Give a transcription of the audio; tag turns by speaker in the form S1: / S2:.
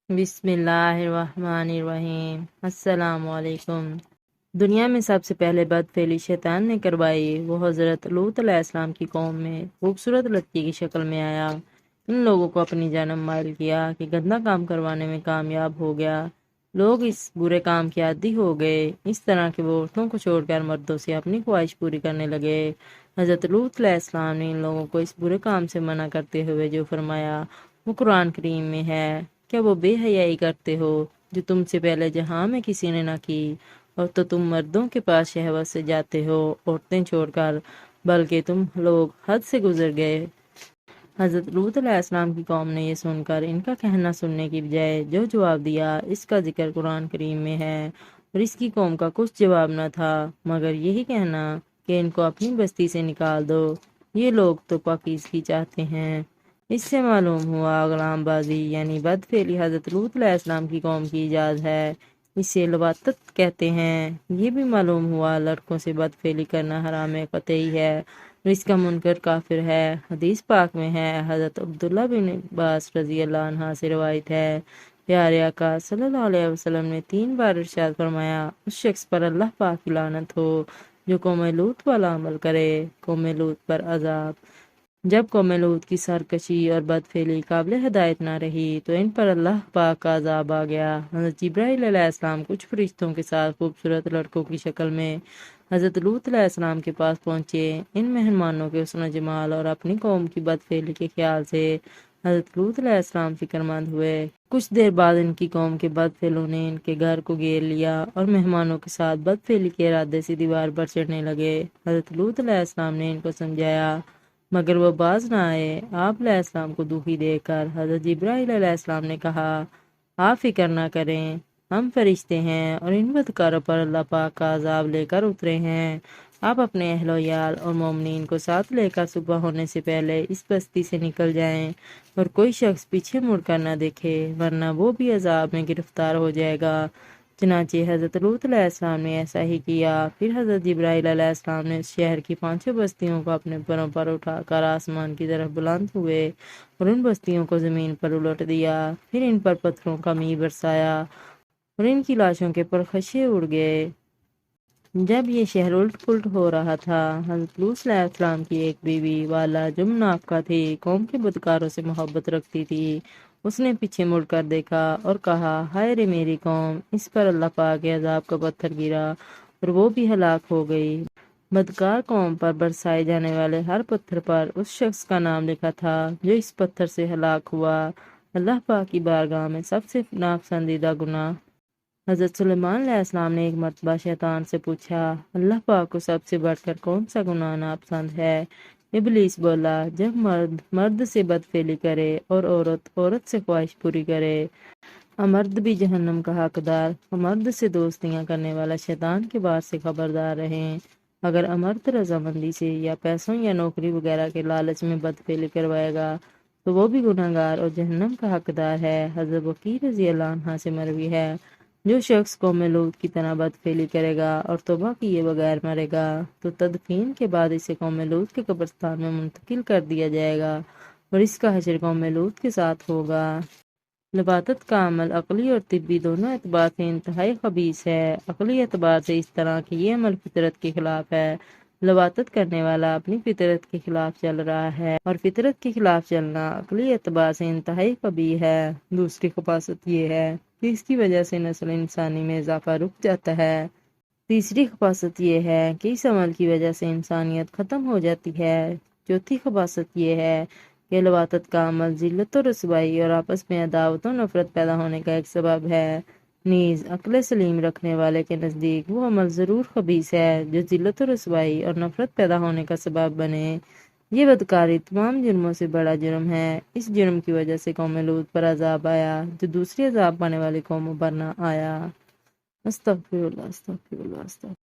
S1: بسم اللہ الرحمن الرحیم۔ السلام علیکم۔ دنیا میں سب سے پہلے بدفعلی شیطان نے کروائی وہ حضرت لوط علیہ السلام کی قوم میں خوبصورت لڑکی کی شکل میں آیا۔ ان لوگوں کو اپنی جانب مائل کیا کہ گندا کام کروانے میں کامیاب ہو گیا۔ لوگ اس برے کام کے عادی ہو گئے، اس طرح کہ وہ عورتوں کو چھوڑ کر مردوں سے اپنی خواہش پوری کرنے لگے۔ حضرت لوط علیہ السلام نے ان لوگوں کو اس برے کام سے منع کرتے ہوئے جو فرمایا وہ قرآن کریم میں ہے۔ کیا وہ بے حیائی کرتے ہو جو تم سے پہلے جہاں میں کسی نے نہ کی، اور تو تم مردوں کے پاس شہوت سے جاتے ہو عورتیں چھوڑ کر، بلکہ تم لوگ حد سے گزر گئے۔ حضرت لوط علیہ السلام کی قوم نے یہ سن کر ان کا کہنا سننے کی بجائے جو جواب دیا اس کا ذکر قرآن کریم میں ہے، اور اس کی قوم کا کچھ جواب نہ تھا مگر یہی کہنا کہ ان کو اپنی بستی سے نکال دو، یہ لوگ تو پاکیزگی چاہتے ہیں۔ اس سے معلوم ہوا غلام بازی یعنی بدفعلی حضرت لوط علیہ السلام کی قوم کی ایجاد ہے، اسے لواطت کہتے ہیں۔ یہ بھی معلوم ہوا لڑکوں سے بدفعلی کرنا حرام قطعی ہے اور اس کا منکر کافر ہے۔ حدیث پاک میں ہے، حضرت عبداللہ بن عباس رضی اللہ عنہ سے روایت ہے، پیارے آقا صلی اللہ علیہ وسلم نے 3 بار ارشاد فرمایا، اس شخص پر اللہ پاک کی لعنت ہو جو قوم لوط والا عمل کرے۔ قوم لوط پر عذاب۔ جب قوم لوط کی سرکشی اور بدفعلی قابل ہدایت نہ رہی تو ان پر اللہ پاک کا عذاب آ گیا۔ حضرت جبرائیل علیہ السلام کچھ فرشتوں کے ساتھ خوبصورت لڑکوں کی شکل میں حضرت لوط علیہ السلام کے پاس پہنچے۔ ان مہمانوں کے حسن و جمال اور اپنی قوم کی بدفعلی کے خیال سے حضرت لوط علیہ السلام فکر مند ہوئے۔ کچھ دیر بعد ان کی قوم کے بدفعلوں نے ان کے گھر کو گھیر لیا اور مہمانوں کے ساتھ بدفعلی کے ارادے سے دیوار پر چڑھنے لگے۔ حضرت لوط علیہ السلام نے ان کو سمجھایا مگر وہ باز نہ آئے۔ آپ علیہ السلام کو دکھی دیکھ کر حضرت جبرائیل علیہ السلام نے کہا، آپ فکر نہ کریں، ہم فرشتے ہیں اور ان بدکاروں پر اللہ پاک کا عذاب لے کر اترے ہیں۔ آپ اپنے اہل و عیال اور مومنین کو ساتھ لے کر صبح ہونے سے پہلے اس بستی سے نکل جائیں اور کوئی شخص پیچھے مڑ کر نہ دیکھے ورنہ وہ بھی عذاب میں گرفتار ہو جائے گا۔ چنانچہ حضرت لوط علیہ السلام نے ایسا ہی کیا۔ پھر حضرت جبرائیل علیہ السلام نے اس شہر کی 5 بستیوں کو اپنے پروں پر اٹھا کر آسمان کی طرف بلند ہوئے اور ان بستیوں کو زمین پر الٹ دیا۔ پھر ان پر پتھروں کا میل برسایا اور ان کی لاشوں کے پرخاشے اڑ گئے۔ جب یہ شہر الٹ پلٹ ہو رہا تھا، حضرت لوط علیہ السلام کی ایک بیوی والا جو منافقہ تھی، قوم کے بدکاروں سے محبت رکھتی تھی، اس نے پیچھے مڑ کر دیکھا اور کہا، ہائے رے میری قوم، اس پر اللہ پاک کے عذاب کا پتھر گرا اور وہ بھی ہلاک ہو گئی۔ بدکار قوم پر برسائے جانے والے ہر پتھر پر اس شخص کا نام لکھا تھا جو اس پتھر سے ہلاک ہوا۔ اللہ پاک کی بارگاہ میں سب سے ناپسندیدہ گناہ۔ حضرت سلیمان علیہ السلام نے ایک مرتبہ شیطان سے پوچھا، اللہ پاک کو سب سے بڑھ کر کون سا گناہ ناپسند ہے؟ ابلیس بولا، جب مرد مرد سے بدفعلی کرے اور عورت عورت سے خواہش پوری کرے۔ مرد بھی جہنم کا حقدار۔ مرد سے دوستیاں کرنے والا شیطان کے بار سے خبردار رہیں۔ اگر مرد رضامندی سے یا پیسوں یا نوکری وغیرہ کے لالچ میں بدفعلی کروائے گا تو وہ بھی گناہگار اور جہنم کا حقدار ہے۔ حضرت وقیع رضی اللہ عنہ سے مروی ہے، جو شخص قوم لوط کی طرح بدفعلی کرے گا اور توبہ کیے بغیر مرے گا تو تدفین کے بعد اسے قوم لوط کے قبرستان میں منتقل کر دیا جائے گا اور اس کا حشر قوم لوط کے ساتھ ہوگا۔ لواطت کا عمل عقلی اور طبی دونوں اعتبار سے انتہائی خبیث ہے۔ عقلی اعتبار سے اس طرح کہ یہ عمل فطرت کے خلاف ہے، لواطت کرنے والا اپنی فطرت کے خلاف چل رہا ہے، اور فطرت کے خلاف چلنا عقلی اعتبار سے انتہائی قبیح ہے۔ دوسری خباثت یہ ہے کہ اس کی وجہ سے نسل انسانی میں اضافہ رک جاتا ہے۔ تیسری خباثت یہ ہے کہ اس عمل کی وجہ سے انسانیت ختم ہو جاتی ہے۔ چوتھی خباثت یہ ہے کہ لواطت کا عمل ذلت و رسوائی اور آپس میں عداوت و نفرت پیدا ہونے کا ایک سبب ہے۔ نیز عقل سلیم رکھنے والے کے نزدیک وہ عمل ضرور خبیث ہے جو ذلت و رسوائی اور نفرت پیدا ہونے کا سبب بنے۔ یہ بدکاری تمام جرموں سے بڑا جرم ہے۔ اس جرم کی وجہ سے قوم لوط پر عذاب آیا جو دوسری عذاب پانے والی قوموں پر نہ آیا۔ استغفر اللہ، استغفر اللہ، استغفر اللہ۔